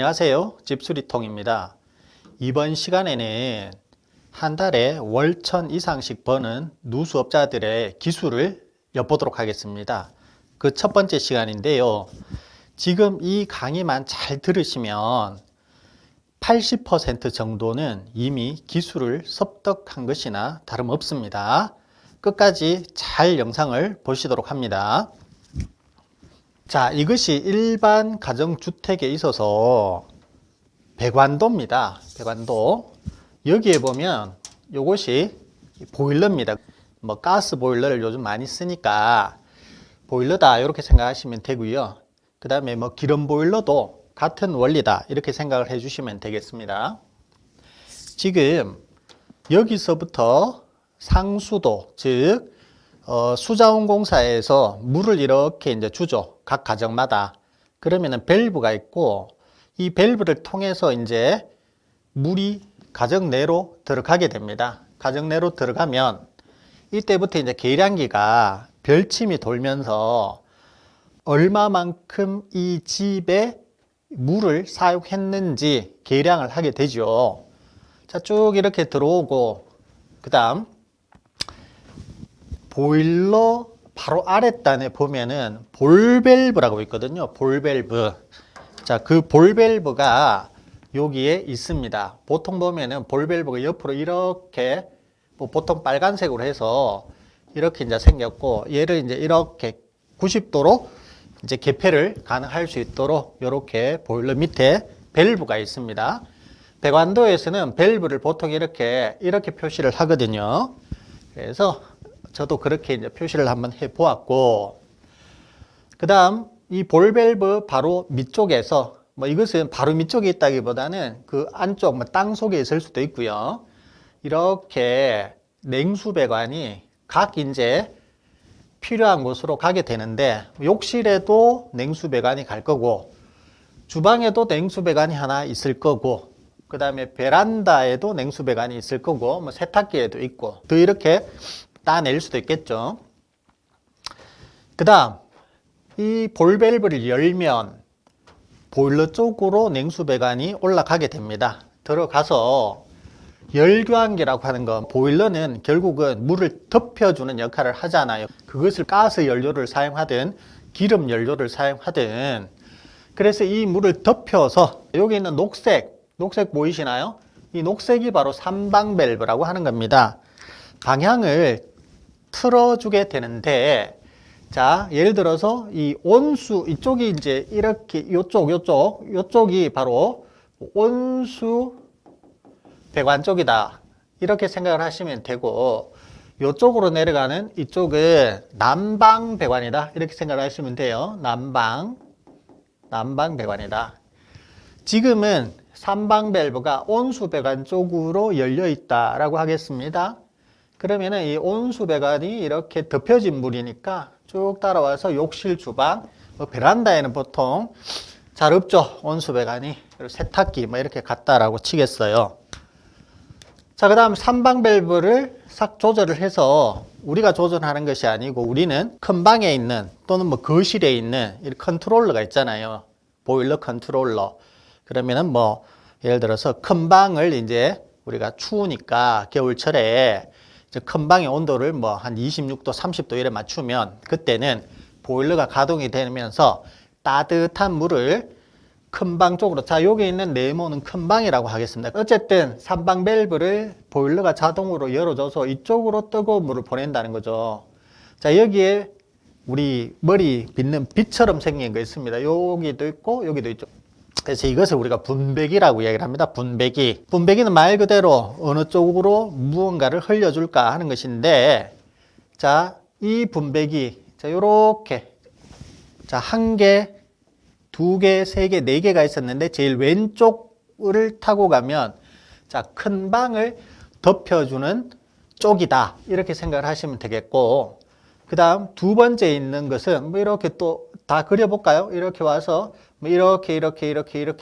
안녕하세요. 집수리통입니다. 이번 시간에는 한 달에 월천 이상씩 버는 누수업자들의 기술을 엿보도록 하겠습니다. 그 첫 번째 시간인데요. 지금 이 강의만 잘 들으시면 80% 정도는 이미 기술을 습득한 것이나 다름없습니다. 끝까지 잘 영상을 보시도록 합니다. 자, 이것이 일반 가정주택에 있어서 배관도입니다. 배관도. 여기에 보면 이것이 보일러입니다. 뭐 가스 보일러를 요즘 많이 쓰니까 보일러다 이렇게 생각하시면 되고요. 그 다음에 뭐 기름 보일러도 같은 원리다 이렇게 생각을 해주시면 되겠습니다. 지금 여기서부터 상수도, 즉 수자원공사에서 물을 이렇게 이제 주죠. 각 가정마다. 그러면은 밸브가 있고 이 밸브를 통해서 이제 물이 가정 내로 들어가게 됩니다. 가정 내로 들어가면 이때부터 이제 계량기가 별침이 돌면서 얼마만큼 이 집에 물을 사용했는지 계량을 하게 되죠. 자, 쭉 이렇게 들어오고 그다음 보일러 바로 아랫단에 보면은 볼밸브라고 있거든요. 볼밸브. 자, 그 볼밸브가 여기에 있습니다. 보통 보면은 볼밸브가 옆으로 이렇게 뭐 보통 빨간색으로 해서 이렇게 이제 생겼고 얘를 이제 이렇게 90도로 이제 개폐를 가능할 수 있도록 이렇게 보일러 밑에 밸브가 있습니다. 배관도에서는 밸브를 보통 이렇게 표시를 하거든요. 그래서 저도 그렇게 이제 표시를 한번 해 보았고, 그 다음 이 볼밸브 바로 밑쪽에서 뭐 이것은 바로 밑쪽에 있다기보다는 그 안쪽 뭐 땅 속에 있을 수도 있고요. 이렇게 냉수배관이 각 이제 필요한 곳으로 가게 되는데 욕실에도 냉수배관이 갈 거고 주방에도 냉수배관이 하나 있을 거고 그 다음에 베란다에도 냉수배관이 있을 거고 뭐 세탁기에도 있고 또 이렇게 따낼 수도 있겠죠. 그 다음 이 볼밸브를 열면 보일러 쪽으로 냉수배관이 올라가게 됩니다. 들어가서 열교환기라고 하는 건 보일러는 결국은 물을 덮여주는 역할을 하잖아요. 그것을 가스 연료를 사용하든 기름 연료를 사용하든 그래서 이 물을 덮여서 여기 있는 녹색 보이시나요? 이 녹색이 바로 삼방 밸브라고 하는 겁니다. 방향을 틀어주게 되는데 자, 예를 들어서 이 온수 이쪽이 이제 이렇게 요쪽이 바로 온수 배관 쪽이다. 이렇게 생각을 하시면 되고 요쪽으로 내려가는 이쪽은 난방 배관이다. 이렇게 생각을 하시면 돼요. 난방 배관이다. 지금은 삼방 밸브가 온수 배관 쪽으로 열려 있다라고 하겠습니다. 그러면은 이 온수 배관이 이렇게 덮여진 물이니까 쭉 따라와서 욕실, 주방, 베란다에는 보통 잘 없죠. 온수 배관이. 세탁기 뭐 이렇게 갔다라고 치겠어요. 자, 그 다음 삼방 밸브를 싹 조절을 해서 우리가 조절하는 것이 아니고 우리는 큰 방에 있는 또는 뭐 거실에 있는 이 컨트롤러가 있잖아요. 보일러 컨트롤러. 그러면은 뭐 예를 들어서 큰 방을 이제 우리가 추우니까 겨울철에 큰 방의 온도를 뭐 한 26도, 30도 이래 맞추면 그때는 보일러가 가동이 되면서 따뜻한 물을 큰 방 쪽으로, 자, 여기 있는 네모는 큰 방이라고 하겠습니다. 어쨌든 삼방 밸브를 보일러가 자동으로 열어줘서 이쪽으로 뜨거운 물을 보낸다는 거죠. 자, 여기에 우리 머리 빗는 빛처럼 생긴 거 있습니다. 여기도 있고 여기도 있죠. 그래서 이것을 우리가 분배기라고 이야기를 합니다. 분배기는 말 그대로 어느 쪽으로 무언가를 흘려줄까 하는 것인데, 자, 이 분배기, 자, 요렇게, 자, 한 개, 두 개, 세 개, 네 개가 있었는데, 제일 왼쪽을 타고 가면, 자, 큰 방을 덮여주는 쪽이다. 이렇게 생각을 하시면 되겠고, 그 다음 두 번째 있는 것은 뭐 이렇게 또 다 그려볼까요? 이렇게 와서 뭐 이렇게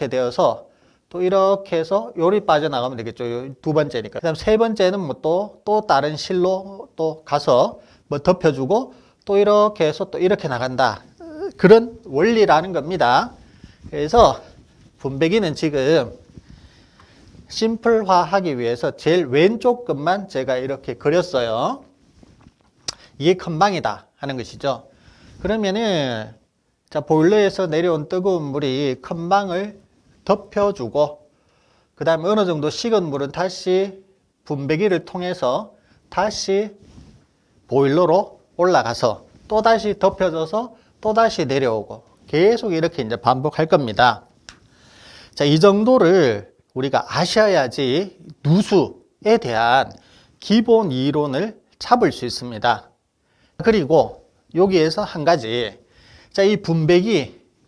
되어서 또 이렇게 해서 요리 빠져나가면 되겠죠. 두 번째니까. 그 다음 세 번째는 뭐 또 다른 실로 또 가서 뭐 덮여주고 또 이렇게 해서 또 이렇게 나간다. 그런 원리라는 겁니다. 그래서 분배기는 지금 심플화하기 위해서 제일 왼쪽 끝만 제가 이렇게 그렸어요. 이게 건방이다 하는 것이죠. 그러면은 자, 보일러에서 내려온 뜨거운 물이 건방을 덮여주고 그 다음에 어느 정도 식은 물은 다시 분배기를 통해서 다시 보일러로 올라가서 또다시 덮여져서 또다시 내려오고 계속 이렇게 이제 반복할 겁니다. 자, 이 정도를 우리가 아셔야지 누수에 대한 기본 이론을 잡을 수 있습니다. 그리고 여기에서 한 가지, 자, 이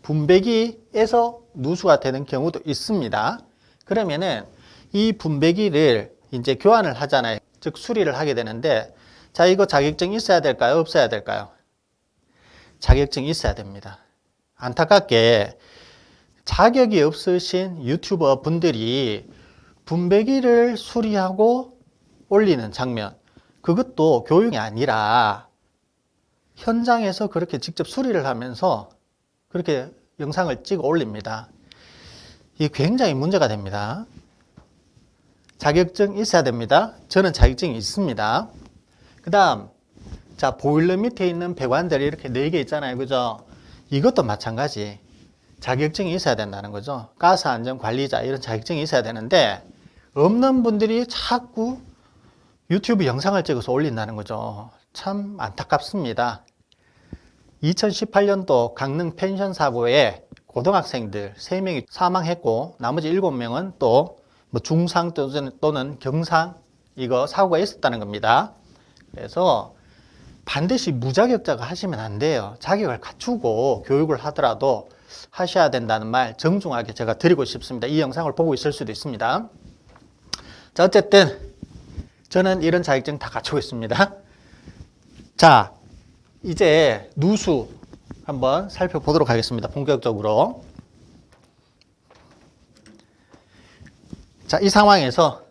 분배기에서 누수가 되는 경우도 있습니다. 그러면은 이 분배기를 이제 교환을 하잖아요. 즉 수리를 하게 되는데, 자, 이거 자격증 있어야 될까요? 없어야 될까요? 자격증이 있어야 됩니다. 안타깝게 자격이 없으신 유튜버 분들이 분배기를 수리하고 올리는 장면, 그것도 교육이 아니라 현장에서 그렇게 직접 수리를 하면서 그렇게 영상을 찍어 올립니다. 이게 굉장히 문제가 됩니다. 자격증 있어야 됩니다. 저는 자격증이 있습니다. 그 다음, 자, 보일러 밑에 있는 배관들이 이렇게 4개 있잖아요. 그죠? 이것도 마찬가지. 자격증이 있어야 된다는 거죠. 가스 안전 관리자 이런 자격증이 있어야 되는데 없는 분들이 자꾸 유튜브 영상을 찍어서 올린다는 거죠. 참 안타깝습니다. 2018년도 강릉 펜션 사고에 고등학생들 3명이 사망했고 나머지 7명은 또 뭐 중상 또는 경상 이거 사고가 있었다는 겁니다. 그래서 반드시 무자격자가 하시면 안 돼요. 자격을 갖추고 교육을 하더라도 하셔야 된다는 말 정중하게 제가 드리고 싶습니다. 이 영상을 보고 있을 수도 있습니다. 자, 어쨌든 저는 이런 자격증 다 갖추고 있습니다. 자, 이제 누수 한번 살펴보도록 하겠습니다. 본격적으로. 자, 이 상황에서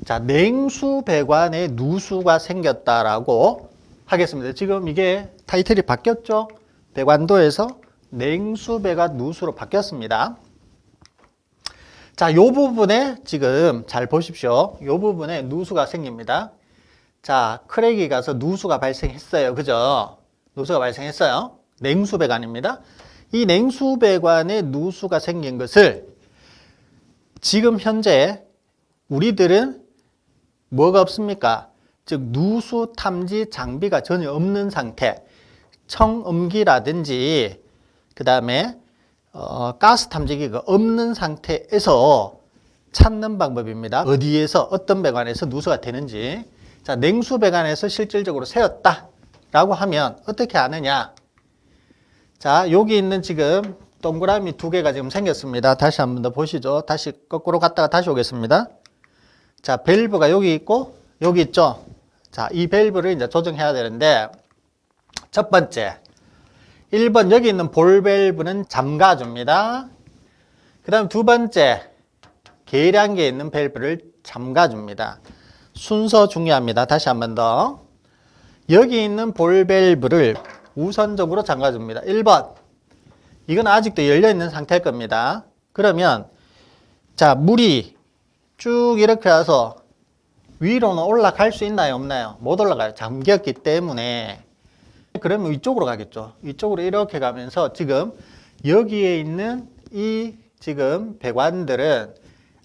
자, 냉수 배관에 누수가 생겼다라고 하겠습니다. 지금 이게 타이틀이 바뀌었죠? 배관도에서 냉수 배관 누수로 바뀌었습니다. 자, 요 부분에 지금 잘 보십시오. 요 부분에 누수가 생깁니다. 자, 크랙이 가서 누수가 발생했어요. 그죠? 누수가 발생했어요. 냉수 배관입니다. 이 냉수 배관에 누수가 생긴 것을 지금 현재 우리들은 뭐가 없습니까? 즉 누수 탐지 장비가 전혀 없는 상태, 청음기라든지 그 다음에 가스 탐지기가 없는 상태에서 찾는 방법입니다. 어디에서 어떤 배관에서 누수가 되는지. 자, 냉수 배관에서 실질적으로 새었다라고 하면 어떻게 아느냐? 자, 여기 있는 지금 동그라미 2개가 지금 생겼습니다. 다시 한 번 더 보시죠. 다시 거꾸로 갔다가 다시 오겠습니다. 자, 밸브가 여기 있고 여기 있죠. 자, 이 밸브를 이제 조정해야 되는데 첫 번째 1번 여기 있는 볼 밸브는 잠가줍니다. 그 다음 두 번째 계량기에 있는 밸브를 잠가줍니다. 순서 중요합니다. 다시 한 번 더 여기 있는 볼 밸브를 우선적으로 잠가줍니다. 1번 이건 아직도 열려있는 상태일 겁니다. 그러면 자, 물이 쭉 이렇게 와서 위로는 올라갈 수 있나요? 없나요? 못 올라가요. 잠겼기 때문에. 그러면 이쪽으로 가겠죠. 이쪽으로 이렇게 가면서 지금 여기에 있는 이 지금 배관들은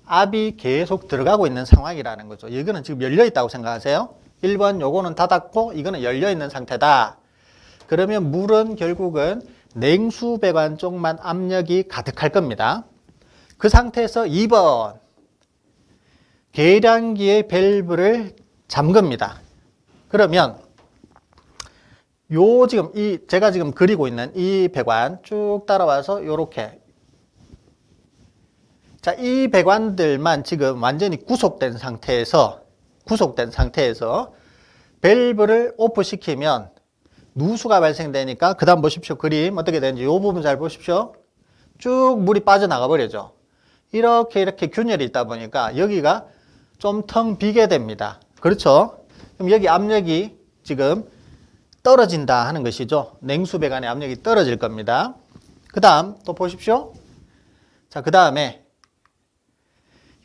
압이 계속 들어가고 있는 상황이라는 거죠. 이거는 지금 열려있다고 생각하세요. 1번 요거는 닫았고 이거는 열려있는 상태다. 그러면 물은 결국은 냉수 배관 쪽만 압력이 가득할 겁니다. 그 상태에서 2번 계량기의 밸브를 잠깁니다. 그러면 요 지금 제가 지금 그리고 있는 이 배관 쭉 따라와서 요렇게 자, 이 배관들만 지금 완전히 구속된 상태에서 밸브를 오프 시키면 누수가 발생되니까 그 다음 보십시오. 그림 어떻게 되는지 이 부분 잘 보십시오. 쭉 물이 빠져나가 버리죠. 이렇게 균열이 있다 보니까 여기가 좀 텅 비게 됩니다. 그렇죠? 그럼 여기 압력이 지금 떨어진다 하는 것이죠. 냉수 배관의 압력이 떨어질 겁니다. 그 다음 또 보십시오. 자, 그 다음에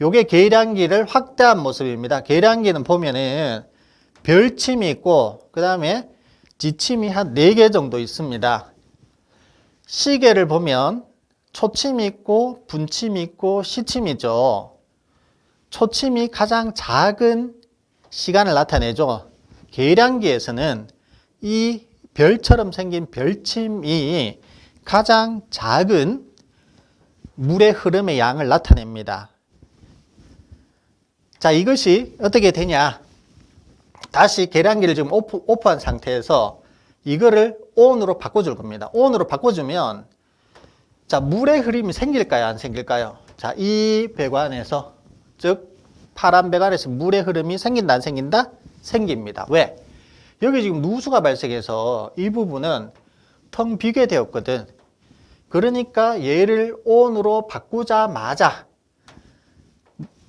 요게 계량기를 확대한 모습입니다. 계량기는 보면은 별침이 있고 그 다음에 지침이 한 4개 정도 있습니다. 시계를 보면 초침이 있고 분침이 있고 시침이 있죠. 초침이 가장 작은 시간을 나타내죠. 계량기에서는 이 별처럼 생긴 별침이 가장 작은 물의 흐름의 양을 나타냅니다. 자, 이것이 어떻게 되냐? 다시 계량기를 지금 오프한 상태에서 이거를 ON으로 바꿔줄 겁니다. ON으로 바꿔주면 자, 물의 흐름이 생길까요? 안 생길까요? 자, 이 배관에서 즉 파란 배관에서 물의 흐름이 생긴다 안 생긴다? 생깁니다. 왜? 여기 지금 누수가 발생해서 이 부분은 텅 비게 되었거든. 그러니까 얘를 ON으로 바꾸자마자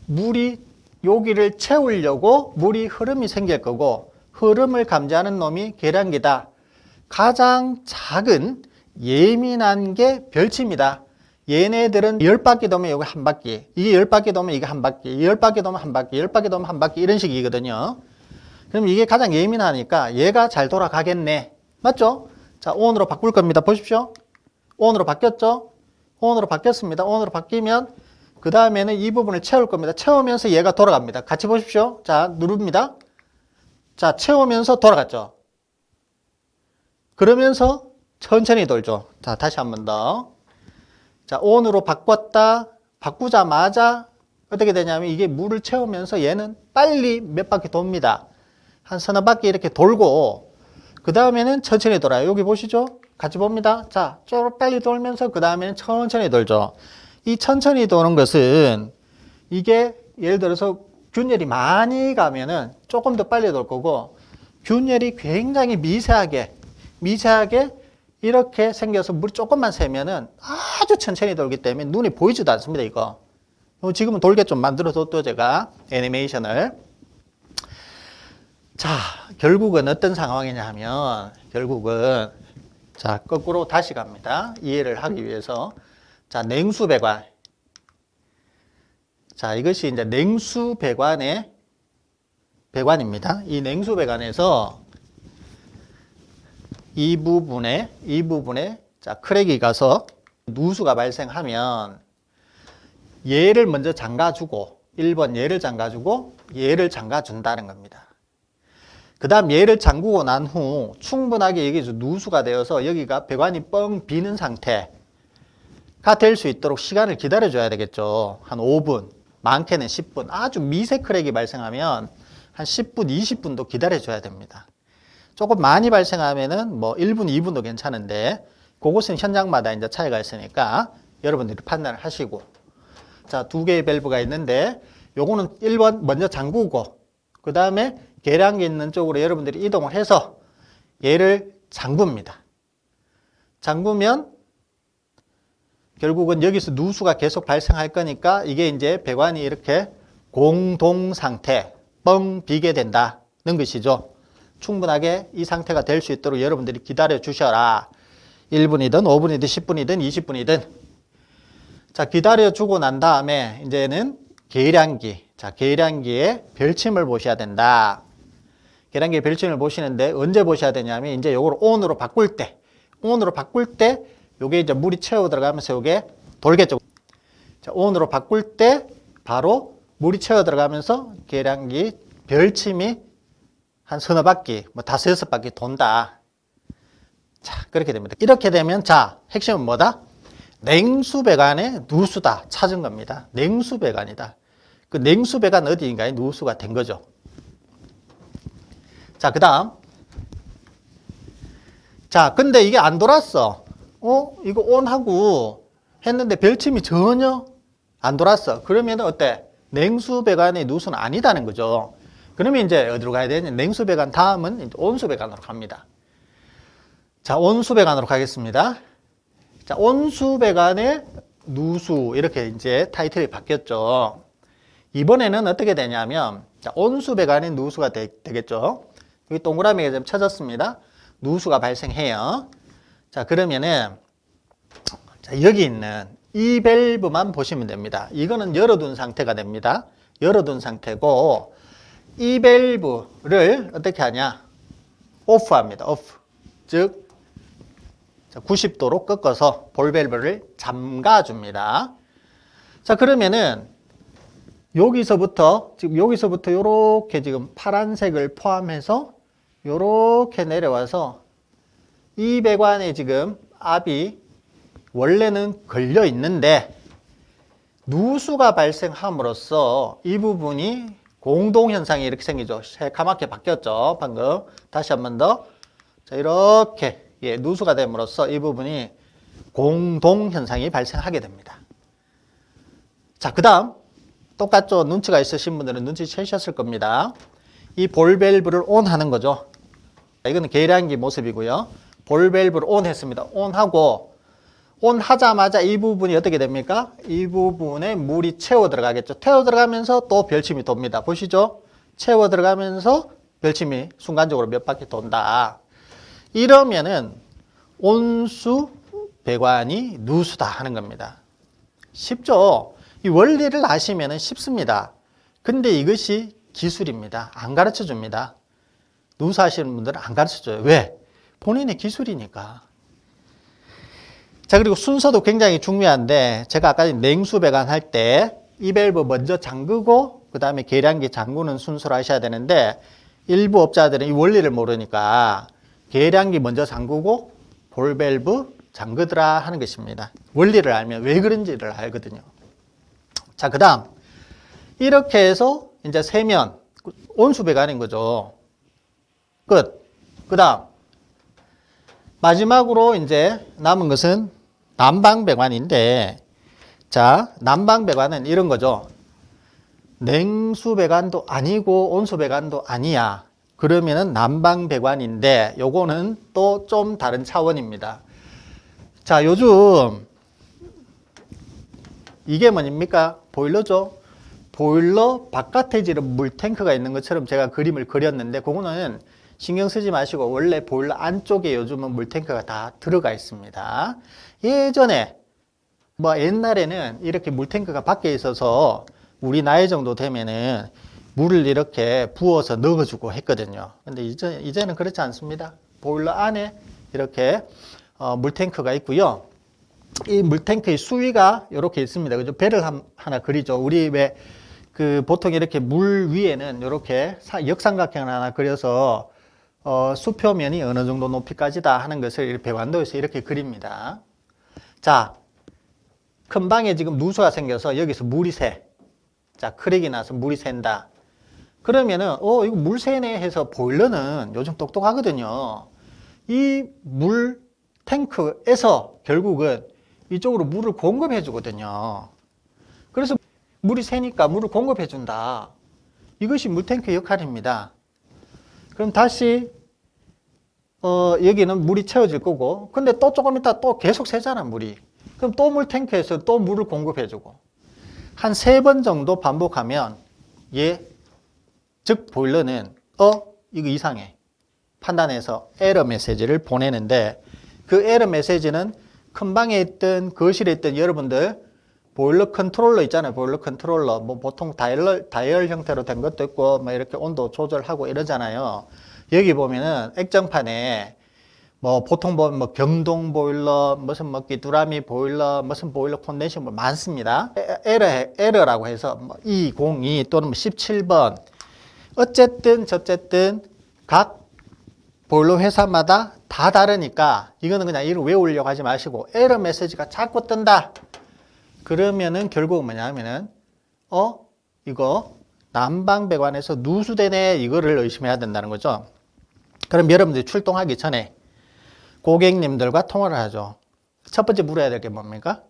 물이 여기를 채우려고 물이 흐름이 생길 거고 흐름을 감지하는 놈이 계량기다. 가장 작은 예민한 게 별침이다. 얘네들은 10바퀴 도면 여기 한 바퀴, 이게 10바퀴 도면 이게 한 바퀴, 10바퀴 도면 한 바퀴, 10바퀴 도면 한 바퀴 이런 식이거든요. 그럼 이게 가장 예민하니까 얘가 잘 돌아가겠네. 맞죠? 자, ON으로 바꿀 겁니다. 보십시오. ON으로 바뀌었죠? ON으로 바뀌었습니다. ON으로 바뀌면 그 다음에는 이 부분을 채울 겁니다. 채우면서 얘가 돌아갑니다. 같이 보십시오. 자, 누릅니다. 자, 채우면서 돌아갔죠. 그러면서 천천히 돌죠. 자, 다시 한 번 더. 자, ON으로 바꿨다. 바꾸자마자 어떻게 되냐면 이게 물을 채우면서 얘는 빨리 몇 바퀴 돕니다. 한 서너 바퀴 이렇게 돌고 그 다음에는 천천히 돌아요. 여기 보시죠. 같이 봅니다. 자, 쭉 빨리 돌면서 그 다음에는 천천히 돌죠. 이 천천히 도는 것은 이게 예를 들어서 균열이 많이 가면은 조금 더 빨리 돌 거고 균열이 굉장히 미세하게 이렇게 생겨서 물이 조금만 새면은 아주 천천히 돌기 때문에 눈이 보이지도 않습니다. 이거 지금은 돌게 좀 만들어뒀죠. 제가 애니메이션을. 자, 결국은 어떤 상황이냐 하면 결국은 자, 거꾸로 다시 갑니다. 이해를 하기 위해서. 자, 냉수 배관. 자, 이것이 이제 냉수 배관의 배관입니다. 이 냉수 배관에서 이 부분에 자, 크랙이 가서 누수가 발생하면 얘를 먼저 잠가주고 1번 얘를 잠가주고 얘를 잠가준다는 겁니다. 그 다음 얘를 잠그고 난 후 충분하게 여기서 누수가 되어서 여기가 배관이 뻥 비는 상태가 될 수 있도록 시간을 기다려줘야 되겠죠. 한 5분, 많게는 10분. 아주 미세 크랙이 발생하면 한 10분, 20분도 기다려줘야 됩니다. 조금 많이 발생하면은 뭐 1분, 2분도 괜찮은데 그것은 현장마다 이제 차이가 있으니까 여러분들이 판단을 하시고. 자, 2개의 밸브가 있는데 요거는 1번 먼저 잠그고 그 다음에 계량기 있는 쪽으로 여러분들이 이동을 해서 얘를 잠굽니다. 잠그면 결국은 여기서 누수가 계속 발생할 거니까 이게 이제 배관이 이렇게 공동 상태, 뻥 비게 된다는 것이죠. 충분하게 이 상태가 될 수 있도록 여러분들이 기다려 주셔라. 1분이든 5분이든 10분이든 20분이든. 자, 기다려 주고 난 다음에 이제는 계량기. 자, 계량기에 별침을 보셔야 된다. 계량기에 별침을 보시는데 언제 보셔야 되냐면 이제 요걸 ON으로 바꿀 때 요게 이제 물이 채워 들어가면서 요게 돌겠죠. 자, ON으로 바꿀 때 바로 물이 채워 들어가면서 계량기 별침이 한 서너 바퀴, 뭐 5, 6바퀴 돈다. 자, 그렇게 됩니다. 이렇게 되면 자, 핵심은 뭐다? 냉수 배관의 누수다 찾은 겁니다. 냉수 배관이다. 그 냉수 배관 어디인가에 누수가 된 거죠. 자, 그 다음. 자, 근데 이게 안 돌았어. 이거 ON하고 했는데 별침이 전혀 안 돌았어. 그러면 어때? 냉수 배관의 누수는 아니다는 거죠. 그러면 이제 어디로 가야 되냐? 냉수 배관 다음은 이제 온수 배관으로 갑니다. 자, 온수 배관으로 가겠습니다. 자, 온수 배관의 누수 이렇게 이제 타이틀이 바뀌었죠. 이번에는 어떻게 되냐면 자, 온수 배관의 누수가 되겠죠. 여기 동그라미가 좀 쳐졌습니다. 누수가 발생해요. 자, 그러면은 자, 여기 있는 이 밸브만 보시면 됩니다. 이거는 열어둔 상태가 됩니다. 열어둔 상태고 이 밸브를 어떻게 하냐? 오프합니다. 오프. 즉 90도로 꺾어서 볼 밸브를 잠가줍니다. 자, 그러면은 여기서부터 요렇게 지금 파란색을 포함해서 요렇게 내려와서 이 배관에 지금 압이 원래는 걸려 있는데 누수가 발생함으로써 이 부분이 공동현상이 이렇게 생기죠. 새카맣게 바뀌었죠. 방금. 다시 한 번 더. 자, 이렇게 누수가 됨으로써 이 부분이 공동현상이 발생하게 됩니다. 자, 그 다음 똑같죠. 눈치가 있으신 분들은 눈치채셨을 겁니다. 이 볼 밸브를 온 하는 거죠. 이거는 계량기 모습이고요. 볼 밸브를 온 했습니다. 온 하고 온 하자마자 이 부분이 어떻게 됩니까? 이 부분에 물이 채워 들어가겠죠. 채워 들어가면서 또 별침이 돕니다. 보시죠. 채워 들어가면서 별침이 순간적으로 몇 바퀴 돈다. 이러면은 온수 배관이 누수다 하는 겁니다. 쉽죠? 이 원리를 아시면은 쉽습니다. 근데 이것이 기술입니다. 안 가르쳐 줍니다. 누수하시는 분들은 안 가르쳐 줘요. 왜? 본인의 기술이니까. 자, 그리고 순서도 굉장히 중요한데 제가 아까 냉수 배관 할 때 이 밸브 먼저 잠그고 그 다음에 계량기 잠그는 순서로 하셔야 되는데 일부 업자들은 이 원리를 모르니까 계량기 먼저 잠그고 볼 밸브 잠그더라 하는 것입니다. 원리를 알면 왜 그런지를 알거든요. 자, 그 다음 이렇게 해서 이제 세면 온수 배관인 거죠. 끝. 그 다음 마지막으로 이제 남은 것은 난방 배관인데, 자, 난방 배관은 이런 거죠. 냉수 배관도 아니고 온수 배관도 아니야. 그러면은 난방 배관인데 요거는 또 좀 다른 차원입니다. 자, 요즘 이게 뭐입니까? 보일러죠. 보일러 바깥에 지금 물탱크가 있는 것처럼 제가 그림을 그렸는데 그거는 신경 쓰지 마시고 원래 보일러 안쪽에 요즘은 물탱크가 다 들어가 있습니다. 예전에 뭐 옛날에는 이렇게 물탱크가 밖에 있어서 우리 나이 정도 되면은 물을 이렇게 부어서 넣어주고 했거든요. 근데 이제는 그렇지 않습니다. 보일러 안에 이렇게 물탱크가 있고요. 이 물탱크의 수위가 이렇게 있습니다. 그죠? 배를 하나 그리죠. 우리 왜 그 보통 이렇게 물 위에는 이렇게 역삼각형을 하나 그려서 수표면이 어느 정도 높이까지다 하는 것을 배관도에서 이렇게 그립니다. 자, 큰 방에 지금 누수가 생겨서 여기서 물이 새. 자, 크랙이 나서 물이 샌다. 그러면은 이거 물 새네 해서 보일러는 요즘 똑똑하거든요. 이 물 탱크에서 결국은 이쪽으로 물을 공급해 주거든요. 그래서 물이 새니까 물을 공급해 준다. 이것이 물탱크 역할입니다. 그럼 다시 여기는 물이 채워질 거고, 근데 또 조금 있다 또 계속 새잖아, 물이. 그럼 또 물탱크에서 또 물을 공급해 주고 한 3번 정도 반복하면 즉 보일러는 이거 이상해 판단해서 에러 메시지를 보내는데, 그 에러 메시지는 큰 방에 있든 거실에 있든 여러분들 보일러 컨트롤러 있잖아요. 보일러 컨트롤러 뭐 보통 다이얼 형태로 된 것도 있고 뭐 이렇게 온도 조절하고 이러잖아요. 여기 보면은 액정판에 뭐 보통 보면 뭐 경동 보일러, 무슨 뭐 귀뚜라미 보일러, 무슨 보일러 콘덴션 뭐 많습니다. 에러라고 해서 뭐 202 또는 뭐 17번 어쨌든 저쨌든 각 보일러 회사마다 다 다르니까 이거는 그냥 이걸 외우려고 하지 마시고 에러 메시지가 자꾸 뜬다. 그러면은 결국 뭐냐면은 이거 난방 배관에서 누수되네 이거를 의심해야 된다는 거죠. 그럼 여러분들이 출동하기 전에 고객님들과 통화를 하죠. 첫 번째 물어야 될 게 뭡니까?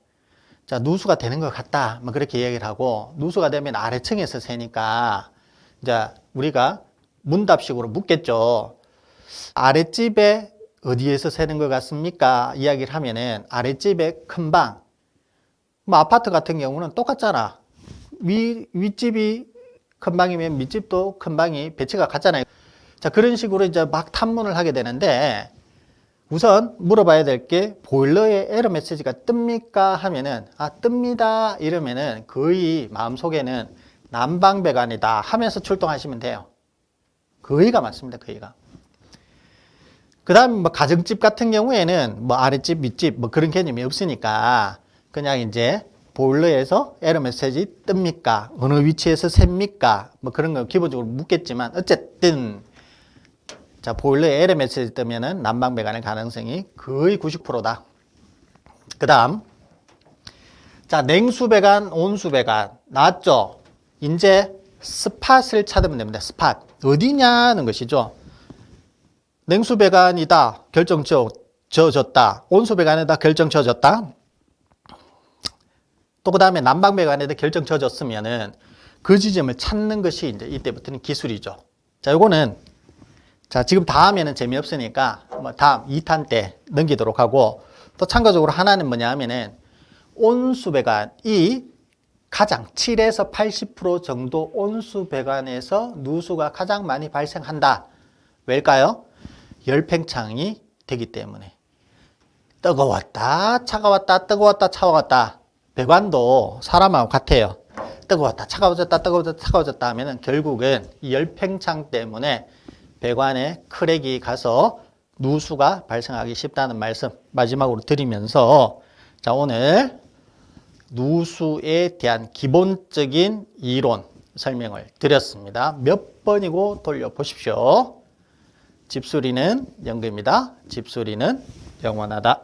자, 누수가 되는 것 같다. 뭐 그렇게 얘기를 하고, 누수가 되면 아래층에서 새니까 이제 우리가 문답식으로 묻겠죠. 아랫집에 어디에서 새는 것 같습니까? 이야기를 하면은 아랫집에 큰 방, 뭐 아파트 같은 경우는 똑같잖아. 윗집이 큰 방이면 밑집도 큰 방이 배치가 같잖아요. 자, 그런 식으로 이제 막 탐문을 하게 되는데 우선 물어봐야 될 게 보일러에 에러 메시지가 뜹니까 하면은 뜹니다 이러면은 거의 마음속에는 난방배관이다 하면서 출동하시면 돼요. 거의가 맞습니다. 거의가. 그 다음 뭐 가정집 같은 경우에는 뭐 아랫집 윗집 뭐 그런 개념이 없으니까 그냥 이제 보일러에서 에러 메시지 뜹니까 어느 위치에서 셉니까 뭐 그런 거 기본적으로 묻겠지만 어쨌든 자, 보일러에 에러 메시지 뜨면은 난방배관의 가능성이 거의 90%다. 그 다음, 자, 냉수배관, 온수배관. 나왔죠? 이제 스팟을 찾으면 됩니다. 스팟. 어디냐는 것이죠. 냉수배관이다. 결정 지어졌다. 온수배관에다 결정 지어졌다. 또 그 다음에 난방배관에다 결정 지어졌으면은 그 지점을 찾는 것이 이제 이때부터는 기술이죠. 자, 요거는 자, 지금 다 하면은 재미없으니까 뭐 다음 2탄 때 넘기도록 하고 또 참고적으로 하나는 뭐냐 하면은 온수배관이 가장 7에서 80% 정도 온수배관에서 누수가 가장 많이 발생한다. 왜일까요? 열팽창이 되기 때문에. 뜨거웠다, 차가웠다, 뜨거웠다, 차가웠다. 배관도 사람하고 같아요. 뜨거웠다, 차가워졌다, 뜨거워졌다, 차가워졌다 하면은 결국은 이 열팽창 때문에 배관에 크랙이 가서 누수가 발생하기 쉽다는 말씀 마지막으로 드리면서 자, 오늘 누수에 대한 기본적인 이론 설명을 드렸습니다. 몇 번이고 돌려보십시오. 집수리는 연구입니다. 집수리는 영원하다.